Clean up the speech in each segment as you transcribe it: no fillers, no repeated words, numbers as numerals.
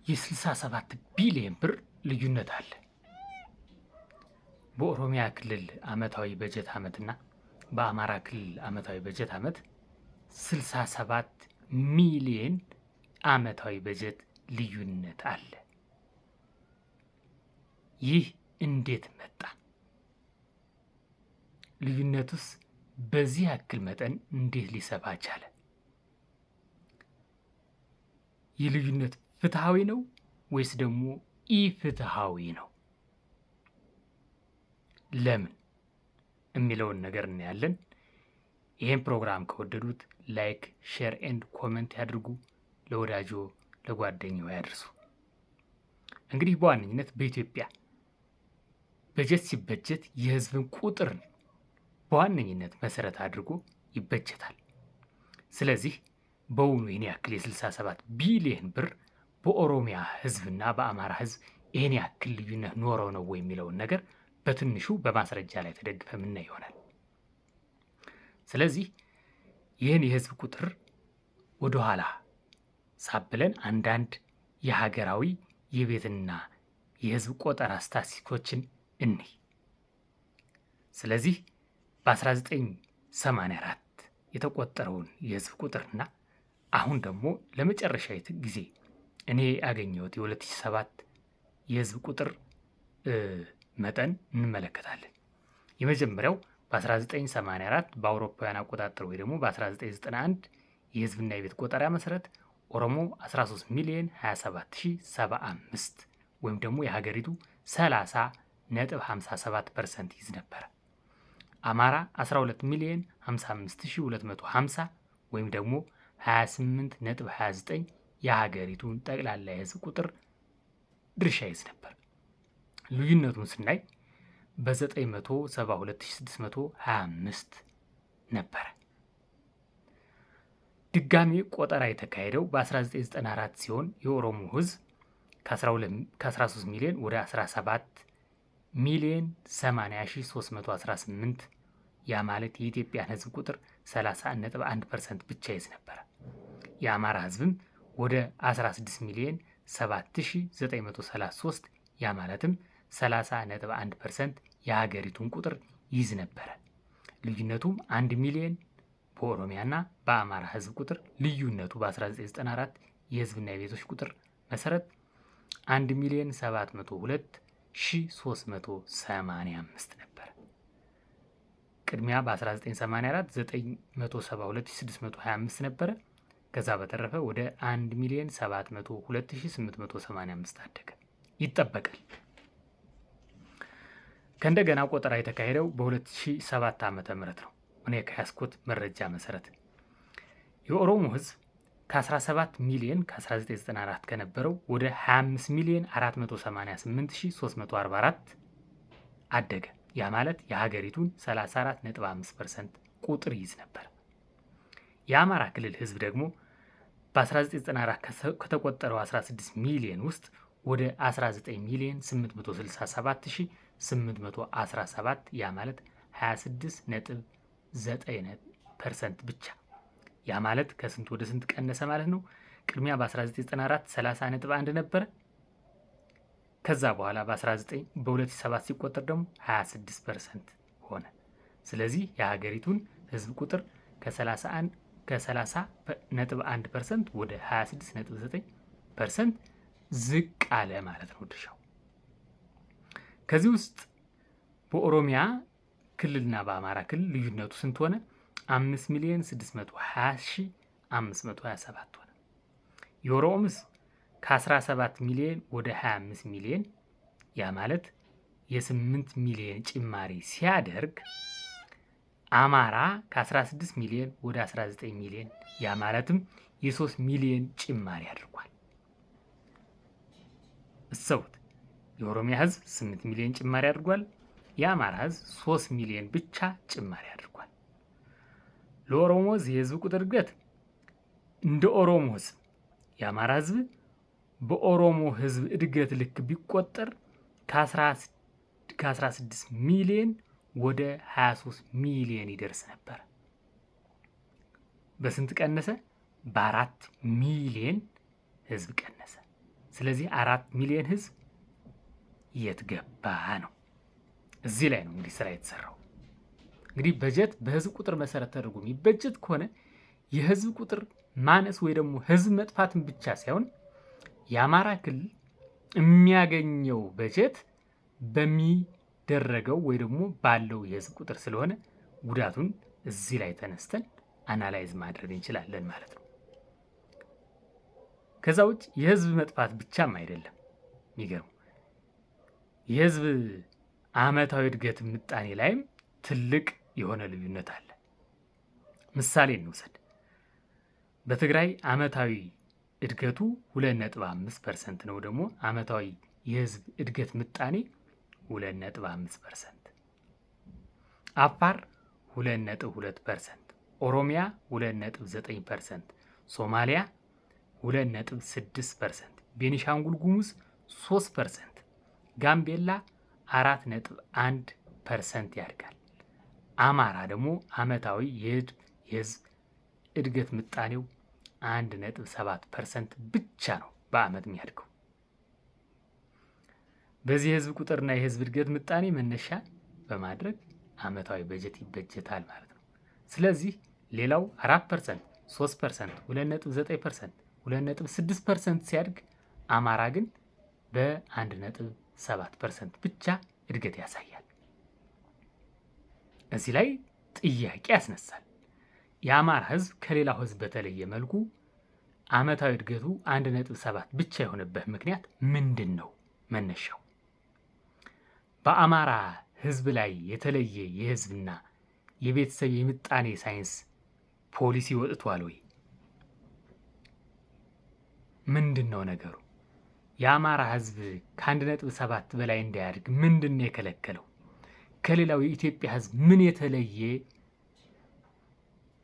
የ67 ቢሊዮን ብር ልዩነት አለ። በኦሮሚያ ክልል ዓመታዊ በጀት ዓመትና በአማራ ክልል ዓመታዊ በጀት ዓመት 67 ሚሊዮን ዓመታዊ በጀት ልዩነት አለ። ይህ እንዴት መጣ? ልዩነቱስ በዚህ ያክል መጠን እንዴት ሊሰፋ ቻለ? ይህ ልዩነት ፍትሃዊ ነው ወይስ ደግሞ ኢፍትሃዊ ነው? ለምን የሚለውን ነገር እናያለን። ይህን ፕሮግራም ከወደዱት ላይክ፣ ሼር ኤንድ ኮመንት ያድርጉ። ለወዳጆ ለጓደኛው ያድርሱ። እንግዲህ በዋነኝነት በኢትዮጵያ በጀት ሲበጀት የህዝብን ቁጥር በዋነኝነት መሰረት አድርጎ ይበጀታል። ስለዚህ በውኑ ይህን ያክል የ67 ቢሊዮን ብር በኦሮሚያ ህዝብና በአማራ ህዝብ ይህን ያክል ልዩነት ኖረው ነው ወይ የሚለውን ነገር በትንሹ በማስረጃ ላይ ተደግፈ ምና ይሆናል። ስለዚህ ይህን የህዝብ ቁጥር ወደኋላ ሳብለን አንዳንድ የሀገራዊ የቤትና የህዝብ ቆጠራ ስታቲስቲኮችን እንይ። ስለዚህ በ1984 የተቆጠረውን የህዝብ ቁጥርና አሁን ደግሞ ለመጨረሻ ጊዜ እኔ ያገኘሁት የ2007 የህዝብ ቁጥር መጠን እንመለከታለን። የመጀመሪያው በ1984 በአውሮፓውያን አቆጣጠር ወይ ደግሞ በ1991 የህዝብና የቤት ቆጠራ መሰረት ኦሮሞ 13 ሚሊዮን 27075 ወይም ደግሞ የሀገሪቱ 30.57% ይዝ ነበር። አማራ 12 ሚሊዮን 55250 ወይም ደግሞ 28.29 የሀገሪቱን ጠቅላላ የህዝብ ቁጥር ድርሻ ይዝ ነበር። ልዩነቱን ስናይ በ972625 ነበረ። ድጋሚ ቆጠራ የተካሄደው በ1994 ሲሆን የኦሮሞ ህዝብ ከ13 ሚሊዮን ወደ 17 ሚሊዮን 80318 ያ ማለት የኢትዮጵያን ህዝብ ቁጥር 30.1% ብቻ ይዝ ነበረ። የአማራ ህዝብም ወደ 16 ሚሊዮን 7933 ያ ማለትም 30.1% የሀገሪቱን ቁጥር ይዝ ነበረ። ልዩነቱም 1 ሚሊዮን በኦሮሚያና በአማራ ህዝብ ቁጥር ልዩነቱ በ1994 የህዝብና የቤቶች ቁጥር መሰረት 1 ሚሊዮን 702385 ነበር። ቅድሚያ በ1984 972625 ነበረ። ከዛ በተረፈ ወደ 1 ሚሊዮን 702885 አደገ። ይጠበቃል። ከእንደገና ቆጠራ የተካሄደው በ2007 ዓ.ም ነው። እኔ ከያዝኩት መረጃ መሰረት የኦሮሞ ህዝብ ከ17 ሚሊዮን ከ1994 ከነበረው ወደ 25 ሚሊዮን 488344 አደገ። ያ ማለት የሀገሪቱን 34.5% ቁጥር ይዝ ነበር። የአማራ ክልል ህዝብ ደግሞ በ1994 ከተቆጠረው 16 ሚሊዮን ውስጥ ወደ 19 ሚሊዮን 867817 ያ ማለት 26.9% ብቻ። ያ ማለት ከስንት ወደ ስንት ቀነሰ ማለት ነው? ቅድሚያ በ1994 30.1 ነበረ። ከዛ በኋላ በ2007 ሲቆጠር ደግሞ 26% ሆነ። ስለዚህ የሀገሪቱን ህዝብ ቁጥር ከ30.1% ወደ 26.9% ዝቅ አለ ማለት ነው ድርሻው። ከዚህ ውስጥ በኦሮሚያ ክልልና በአማራ ክልል ልዩነቱ ስንት ሆነ? 5 ሚሊዮን 620527 ሆነ። የኦሮሞ ህዝብ ከ17 ሚሊዮን ወደ 25 ሚሊዮን ያ ማለት የ8 ሚሊዮን ጭማሪ ሲያደርግ አማራ ከ16 ሚሊዮን ወደ 19 ሚሊዮን ያ ማለትም የ3 ሚሊዮን ጭማሪ አድርጓል። እሰቡት። የኦሮሚያ ህዝብ 8 ሚሊዮን ጭማሪ አድርጓል። የአማራ ህዝብ 3 ሚሊዮን ብቻ ጭማሪ አድርጓል። ለኦሮሞ ህዝብ የህዝብ ቁጥር እድገት እንደ ኦሮሞ ህዝብ የአማራ ህዝብ በኦሮሞ ህዝብ እድገት ልክ ቢቆጠር ከ16 ሚሊዮን ወደ 23 ሚሊዮን ይደርስ ነበር። በስንት ቀነሰ? በ4 ሚሊዮን ህዝብ ቀነሰ። ስለዚህ 4 ሚሊዮን ህዝብ የት ገባ ነው። እዚህ ላይ ነው እንግዲህ ስራ የተሰራው። እንግዲህ በጀት በህዝብ ቁጥር መሰረት ተደርጎ የሚበጀት ከሆነ የህዝብ ቁጥር ማነስ ወይ ደግሞ ህዝብ መጥፋትን ብቻ ሳይሆን የአማራ ክልል የሚያገኘው በጀት በሚደረገው ወይ ደግሞ ባለው የህዝብ ቁጥር ስለሆነ ጉዳቱን እዚህ ላይ ተነስተን አናላይዝ ማድረግ እንችላለን ማለት ነው። ከዛ ውጭ የህዝብ መጥፋት ብቻም አይደለም የሚገርሙ የህዝብ ዓመታዊ እድገት ምጣኔ ላይም ትልቅ የሆነ ልዩነት አለ። ምሳሌ እንውሰድ። በትግራይ ዓመታዊ እድገቱ 2.5% ነው። ደግሞ ዓመታዊ የህዝብ እድገት ምጣኔ 2.5%። አፋር 2.2%፣ ኦሮሚያ 2.9%፣ ሶማሊያ 2.6%፣ ቤኒሻንጉል ጉሙዝ 3%፣ ጋምቤላ 4.1% ያድጋል። አማራ ደግሞ ዓመታዊ የህዝብ እድገት ምጣኔው 1.7% ብቻ ነው በአመት የሚያድገው። በዚህ የህዝብ ቁጥርና የህዝብ እድገት ምጣኔ መነሻ በማድረግ አመታዊ በጀት ይበጀታል ማለት ነው። ስለዚህ ሌላው 4%፣ 3%፣ 2.9%፣ 2.6% ሲያድግ አማራ ግን በ1.7% ብቻ እድገት ያሳያል። እዚህ ላይ ጥያቄ ያስነሳል። የአማራ ህዝብ ከሌላው ህዝብ በተለየ መልኩ አመታዊ እድገቱ 1.7 ብቻ የሆነበት ምክንያት ምንድን ነው? መነሻው በአማራ ህዝብ ላይ የተለየ የህዝብና የቤተሰብ የምጣኔ ሳይንስ ፖሊሲ ወጥቷል ወይ? ምንድን ነው ነገሩ? የአማራ ህዝብ ከ1.7 በላይ እንዳያድግ ምንድን ነው የከለከለው? ከሌላው የኢትዮጵያ ህዝብ ምን የተለየ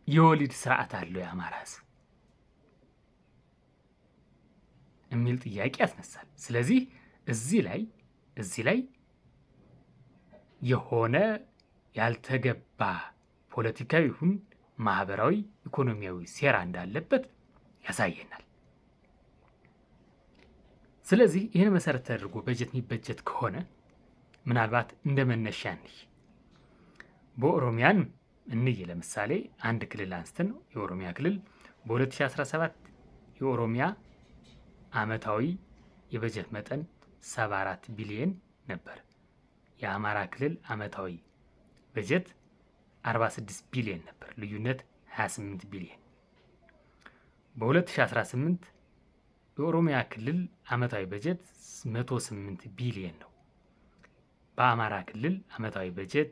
የወሊድ ስርዓት አለው የአማራ ህዝብ የሚል ጥያቄ ያስነሳል። ስለዚህ እዚህ ላይ የሆነ ያልተገባ ፖለቲካዊ ይሁን ማህበራዊ፣ ኢኮኖሚያዊ ሴራ እንዳለበት ያሳየናል። ስለዚህ ይህን መሰረት ተደርጎ በጀት የሚበጀት ከሆነ ምናልባት እንደ መነሻ በኦሮሚያን እንይ። ለምሳሌ አንድ ክልል አንስተን የኦሮሚያ ክልል በ2017 የኦሮሚያ አመታዊ የበጀት መጠን 74 ቢሊዮን ነበር። የአማራ ክልል አመታዊ በጀት 46 ቢሊዮን ነበር። ልዩነት 28 ቢሊዮን። በ2018 የኦሮሚያ ክልል አመታዊ በጀት 108 ቢሊዮን ነው። በአማራ ክልል አመታዊ በጀት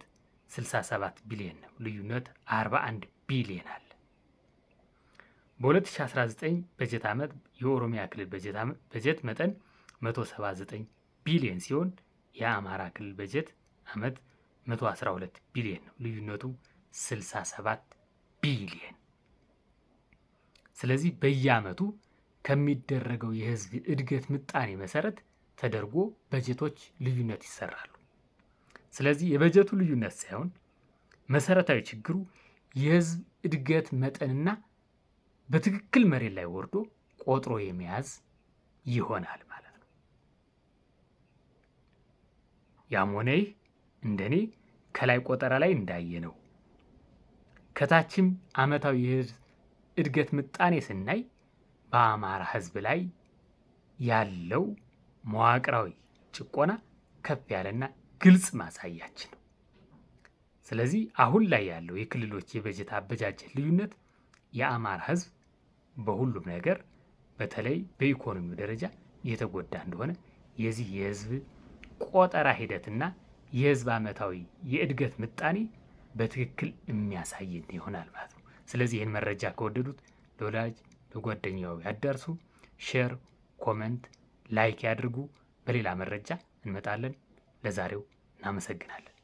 67 ቢሊዮን ነው። ልዩነት 41 ቢሊዮን አለ። በ2019 በጀት ዓመት የኦሮሚያ ክልል በጀት መጠን 179 ቢሊዮን ሲሆን የአማራ ክልል በጀት ዓመት 112 ቢሊዮን ነው። ልዩነቱ 67 ቢሊዮን። ስለዚህ በየዓመቱ ከሚደረገው የህዝብ እድገት ምጣኔ መሰረት ተደርጎ በጀቶች ልዩነት ይሰራሉ። ስለዚህ የበጀቱ ልዩነት ሳይሆን መሰረታዊ ችግሩ የህዝብ እድገት መጠንና በትክክል መሬት ላይ ወርዶ ቆጥሮ የመያዝ ይሆናል ማለት ነው። ያም ሆነ ይህ እንደኔ ከላይ ቆጠራ ላይ እንዳየነው ከታችም አመታዊ የህዝብ እድገት ምጣኔ ስናይ በአማራ ህዝብ ላይ ያለው መዋቅራዊ ጭቆና ከፍ ያለና ግልጽ ማሳያችን ነው። ስለዚህ አሁን ላይ ያለው የክልሎች የበጀት አበጃጀት ልዩነት የአማራ ህዝብ በሁሉም ነገር በተለይ በኢኮኖሚው ደረጃ የተጎዳ እንደሆነ የዚህ የህዝብ ቆጠራ ሂደትና የህዝብ አመታዊ የእድገት ምጣኔ በትክክል የሚያሳየን ይሆናል ማለት ነው። ስለዚህ ይህን መረጃ ከወደዱት ለወዳጅ ለጓደኛው ያዳርሱ። ሼር፣ ኮመንት፣ ላይክ ያድርጉ። በሌላ መረጃ እንመጣለን። ለዛሬው እናመሰግናለን።